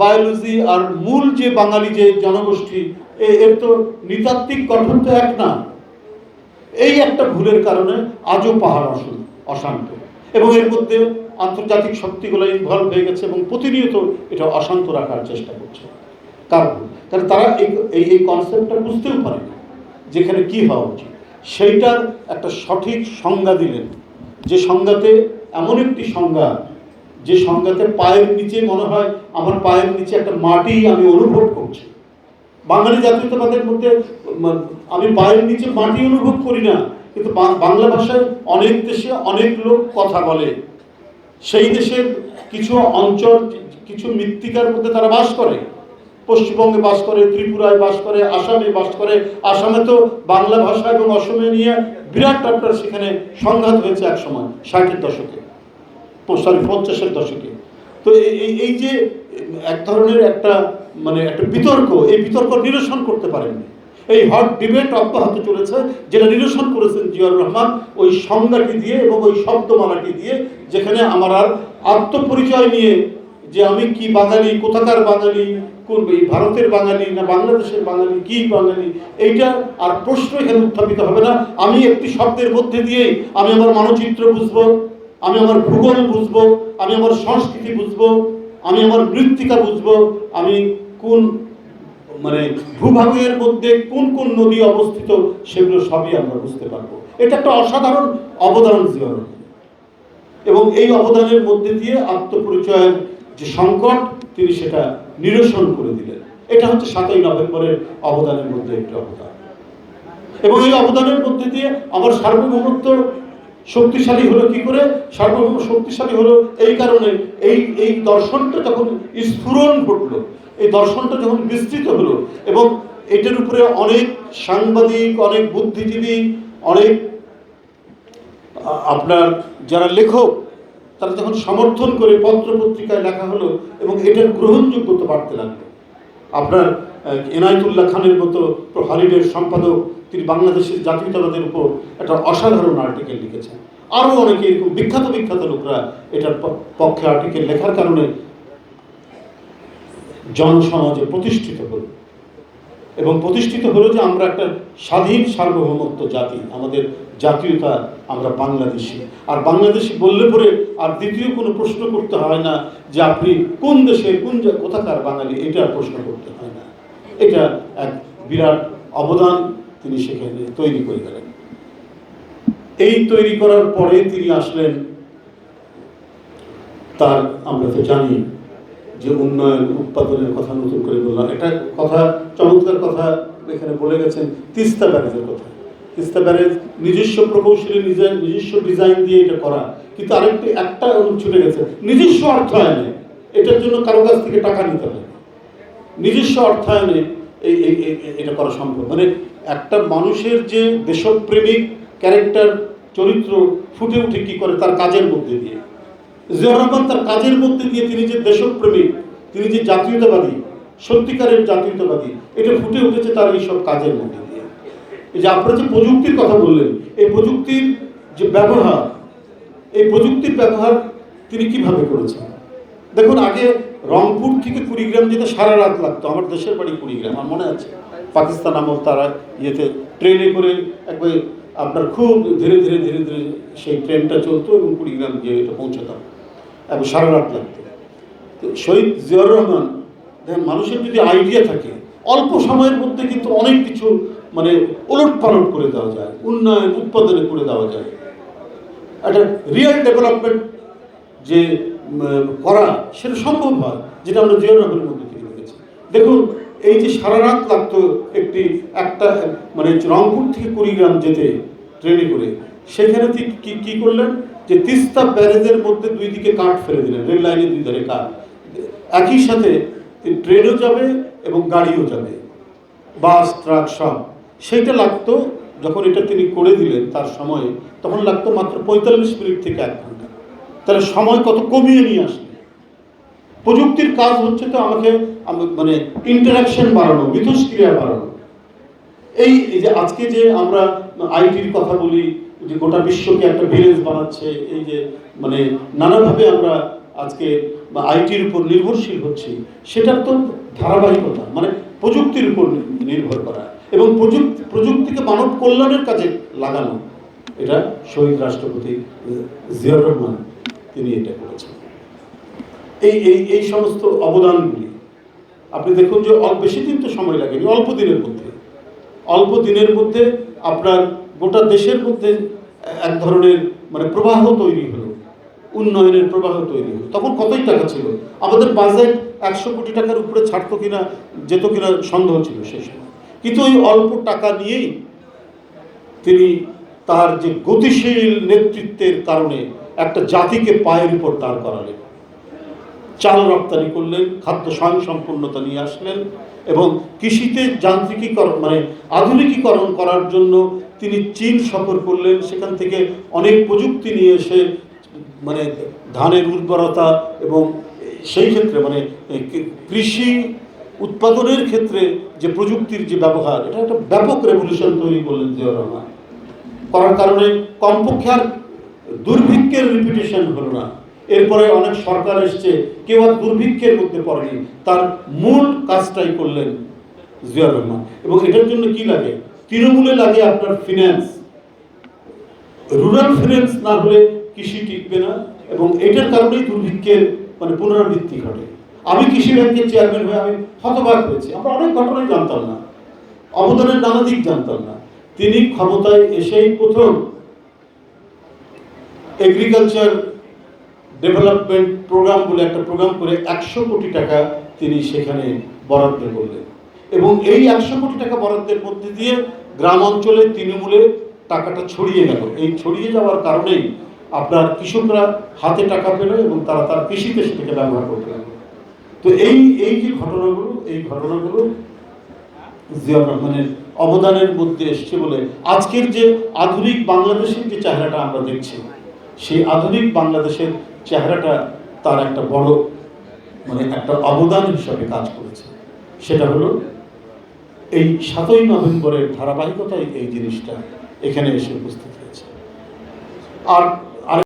Biology আর মূল যে বাঙালি যে জনগোষ্ঠী, এর তো নৃতাত্ত্বিক গঠন তো এক না। এই একটা ভুলের কারণে আজও পাহাড় অশান্ত, এবং এর মধ্যে আন্তর্জাতিক শক্তিগুলো ইনভলভ হয়ে গেছে এবং প্রতিনিয়ত এটা অশান্ত রাখার চেষ্টা করছে। কারণ তারা এই কনসেপ্টটা বুঝতেও পারে না যেখানে কি হওয়া উচিত। সেইটার একটা সঠিক সংজ্ঞা দিলেন, যে সংজ্ঞাতে এমন একটি সংজ্ঞা, যে সংজ্ঞাতে পায়ের নিচে মনে হয় আমার পায়ের নিচে একটা মাটি আমি অনুভব করছি। বাঙালি জাতীয়তাবাদের মধ্যে আমি পায়ের নিচে মাটি অনুভব করি না, কিন্তু বাংলা ভাষায় অনেক দেশে অনেক লোক কথা বলে। সেই দেশের কিছু অঞ্চল, কিছু মৃত্তিকার মধ্যে তারা বাস করে। পশ্চিমবঙ্গে বাস করে, ত্রিপুরায় বাস করে, আসামে বাস করে। আসামে তো বাংলা ভাষা এবং অসমে নিয়ে বিরাট আপনার সেখানে সংঘাত হয়েছে এক সময় 60-এর দশকে, 50-এর দশকে। তো এই যে এক ধরনের একটা একটা বিতর্ক, এই বিতর্ক নিরসন করতে পারেননি। এই হট ডিবেট অব্যাহত চলেছে, যেটা নিরসন করেছেন জিয়াউর রহমান ওই সংজ্ঞাটি দিয়ে এবং ওই শব্দমালাটি দিয়ে, যেখানে আমার আর আত্মপরিচয় নিয়ে যে আমি কি বাঙালি, কোথাকার বাঙালি, কোন ভারতের বাঙালি না বাংলাদেশের বাঙালি, কি বাঙালি, এইটা আর প্রশ্ন এখানে উত্থাপিত হবে না। আমি একটি শব্দের মধ্যে দিয়েই আমি আমার মানচিত্র বুঝবো, আমি আমার ভূগোল বুঝবো, আমি আমার সংস্কৃতি বুঝবো, আমি আমার মৃত্তিকা বুঝবো, আমি কোন ভূভাগের মধ্যে কোন কোন নদী অবস্থিত সেগুলো সবই আমরা বুঝতে পারবো। এটা একটা অসাধারণ অবদান জিয়াউর, এবং এই অবদানের মধ্যে দিয়ে আত্মপরিচয়ের যে সংকট তিনি সেটা নিরসন করে দিলেন। এটা হচ্ছে 7ই নভেম্বরের অবদানের মধ্যে একটি অবদান, এবং এই অবদানের মধ্যে দিয়ে আমার সার্বভৌমত্ব শক্তিশালী হলো কি করে? সার্বভৌম শক্তিশালী হলো এই কারণে, এই দর্শনটা যখন স্ফুরণ ঘটলো, এই দর্শনটা যখন বিস্তৃত হলো, এবং এটার উপরে অনেক সাংবাদিক, অনেক বুদ্ধিজীবী, অনেক আপনার যারা লেখক, তারা যখন সমর্থন করে পত্র পত্রিকায় লেখা হলো, এবং এটার গ্রহণযোগ্যতা বাড়তে লাগলো। আপনার এনায়েতুল্লাহ খানের মতো হলিডের সম্পাদক, তিনি বাংলাদেশের জাতীয়তাবাদের উপর একটা অসাধারণ আর্টিকেল লিখেছেন। আরও অনেকে এরকম বিখ্যাত বিখ্যাত লোকরা এটার পক্ষে আর্টিকেল লেখার কারণে জনসমাজে প্রতিষ্ঠিত হল, এবং প্রতিষ্ঠিত হলো যে আমরা একটা স্বাধীন সার্বভৌমত্ব জাতি, আমাদের জাতীয়তা, আমরা বাংলাদেশি। আর বাংলাদেশি বললে পরে আর দ্বিতীয় কোনো প্রশ্ন করতে হয় না যে আপনি কোন দেশের কোথাকার বাঙালি, এটা প্রশ্ন করতে হয় না। এটা এক বিরাট অবদান তিনি সেখানে তৈরি করে গেলেন। এই তৈরি করার পরে তিনি আসলেন তার, আমরা তো জানি যে উন্নয়ন উৎপাদনের কথা নতুন করে বললাম, এটা কথা চমৎকার কথা এখানে বলে গেছেন তিস্তা ব্যারেজের কথা। তিস্তা ব্যারেজ নিজস্ব প্রকৌশলী, নিজস্ব ডিজাইন দিয়ে এটা করা, কিন্তু একটা ছুটে গেছে, নিজস্ব অর্থায়নে। এটার জন্য কারো কাছ থেকে টাকা নিতে হবে, নিজস্ব অর্থায়নে এটা করা সম্ভব। একটা মানুষের যে দেশপ্রেমিক ক্যারেক্টার, চরিত্র ফুটে উঠে কি করে তার কাজের মধ্যে দিয়ে। জিয়াউর রহমান তার কাজের মধ্যে দিয়ে তিনি যে দেশপ্রেমিক, তিনি যে জাতীয়তাবাদী, সত্যিকারের জাতীয়তাবাদী, এটা ফুটে উঠেছে তার এইসব কাজের মধ্যে দিয়ে। এই যে আপনারা যে প্রযুক্তির কথা বললেন, এই প্রযুক্তির যে ব্যবহার, এই প্রযুক্তির ব্যবহার তিনি কিভাবে করেছেন দেখুন। আগে রংপুর থেকে কুড়িগ্রাম যেতে সারা রাত লাগতো। আমার দেশের বাড়ি কুড়িগ্রাম, আমার মনে আছে পাকিস্তান আমল তারা ইয়েতে ট্রেনে করে একবার আপনার খুব ধীরে ধীরে ধীরে ধীরে সেই ট্রেনটা চলতো এবং কুড়িগ্রাম গিয়ে এটা পৌঁছাতাম, এবং সারা রাত লাগতো। তো শহীদ জিয়াউর রহমান দেখেন, মানুষের যদি আইডিয়া থাকে অল্প সময়ের মধ্যে কিন্তু অনেক কিছু ওলট পালট করে দেওয়া যায়, উন্নয়ন উৎপাদনে করে দেওয়া যায়। একটা রিয়েল ডেভেলপমেন্ট যে করা, সেটা সম্ভব হয়, যেটা আমরা জিয়াউর রহমানের মধ্যে থেকে দেখেছি। দেখুন, এই যে সারা রাত লাগতো একটা রংপুর থেকে কুড়িগ্রাম যেতে ট্রেনে করে, সেখানে কি করলেন যে তিস্তা ব্যারেজের মধ্যে দুই দিকে কাঠ ফেলে দিলেন, রেল লাইনের দুই ধারে কাঠ, একই সাথে ট্রেনও যাবে এবং গাড়িও যাবে, বাস ট্রাক সব। সেইটা লাগতো, যখন এটা তিনি করে দিলেন তার সময়ে, তখন লাগতো মাত্র 45 মিনিট থেকে 1 ঘন্টা। তাহলে সময় কত কমিয়ে নিয়ে আসলে। প্রযুক্তির কাজ হচ্ছে তো আমাকে ইন্টারাকশন বাড়ানো, মিথস্ক্রিয়া বাড়ানো। এই যে আজকে যে আমরা আইটির কথা বলি, যে গোটা বিশ্বকে একটা ভিলেজ বানাচ্ছে, এই যে নানাভাবে আমরা আজকে বা আইটির উপর নির্ভরশীল হচ্ছি, সেটার তো ধারাবাহিকতা, মানে প্রযুক্তির উপর নির্ভর করা এবং প্রযুক্তিকে মানব কল্যাণের কাজে লাগানো, এটা শহীদ রাষ্ট্রপতি জিয়াউর রহমান তিনি এটা করেছেন। এই এই এই সমস্ত অবদানগুলি আপনি দেখুন যে বেশি দিন তো সময় লাগেনি, অল্প দিনের মধ্যে আপনার গোটা দেশের মধ্যে এক ধরনের মানে প্রবাহ তৈরি হলো, উন্নয়নের প্রবাহ তৈরি হলো। তখন কতই টাকা ছিল, আমাদের বাজেট 100 কোটি টাকার উপরে ছাড়তো কিনা যেত কিনা সন্দেহ ছিল সেই সময়, কিন্তু ওই অল্প টাকা নিয়েই তিনি তার যে গতিশীল নেতৃত্বের কারণে একটা জাতিকে পায়ের উপর দাঁড় করালেন, চাল রপ্তানি করলেন, খাদ্য স্বয়ংসম্পূর্ণতা নিয়ে আসলেন এবং কৃষিতে যান্ত্রিকীকরণ মানে আধুনিকীকরণ করার জন্য তিনি চীন সফর করলেন। সেখান থেকে অনেক প্রযুক্তি নিয়ে এসে মানে ধানের উর্বরতা এবং সেই ক্ষেত্রে মানে কৃষি উৎপাদনের ক্ষেত্রে যে প্রযুক্তির যে ব্যবহার, এটা একটা ব্যাপক রেভলিউশন তৈরি করলেন জিয়াউর রহমান। করার কারণে কমপক্ষে আর দুর্ভিক্ষের রিপিটেশন হলো না। এরপরে অনেক সরকার এসছে, কেউ আর দুর্ভিক্ষের মধ্যে পড়েনি, তার মূল কাজটাই করলেন জিয়াউর রহমান। এবং এটার জন্য কি লাগে, তৃণমূলে লাগে আপনার ফিন্যান্স, রুরাল ফিন্যান্স না হলে কৃষি টিকবে না এবং এটার কারণেই দুর্ভিক্ষের মানে পুনরাবৃত্তি ঘটে। আমি কৃষি ব্যাংকের চেয়ারম্যান হয়ে আমি হতবাক হয়েছি, আমরা অনেক ঘটনাই জানতাম না, অবদানের নানা দিক জানতাম না। তিনি ক্ষমতায় এসেই প্রথম এগ্রিকালচার ডেভেলপমেন্ট প্রোগ্রাম বলে একটা প্রোগ্রাম করে 100 কোটি টাকা তিনি সেখানে বরাদ্দ করলেন এবং এই 100 কোটি টাকা বরাদ্দের মধ্যে দিয়ে গ্রাম অঞ্চলে তৃণমূলে টাকাটা ছড়িয়ে গেল। এই ছড়িয়ে যাওয়ার কারণেই আপনার কৃষকরা হাতে টাকা পেল এবং তারা তার কৃষিতে সেটাকে ব্যবহার করতে লাগলো। তো এই যে ঘটনাগুলো, এই ঘটনাগুলো জিয়াউর রহমানের অবদানের মধ্যে এসছে বলে আজকের যে আধুনিক বাংলাদেশের যে চেহারাটা আমরা দেখছি, সেই আধুনিক বাংলাদেশের চেহারাটা তার একটা বড় মানে একটা অবদান হিসাবে কাজ করেছে। সেটা হলো এই 7ই নভেম্বরের ধারাবাহিকতায় এই জিনিসটা এখানে এসে উপস্থিত হয়েছে। আর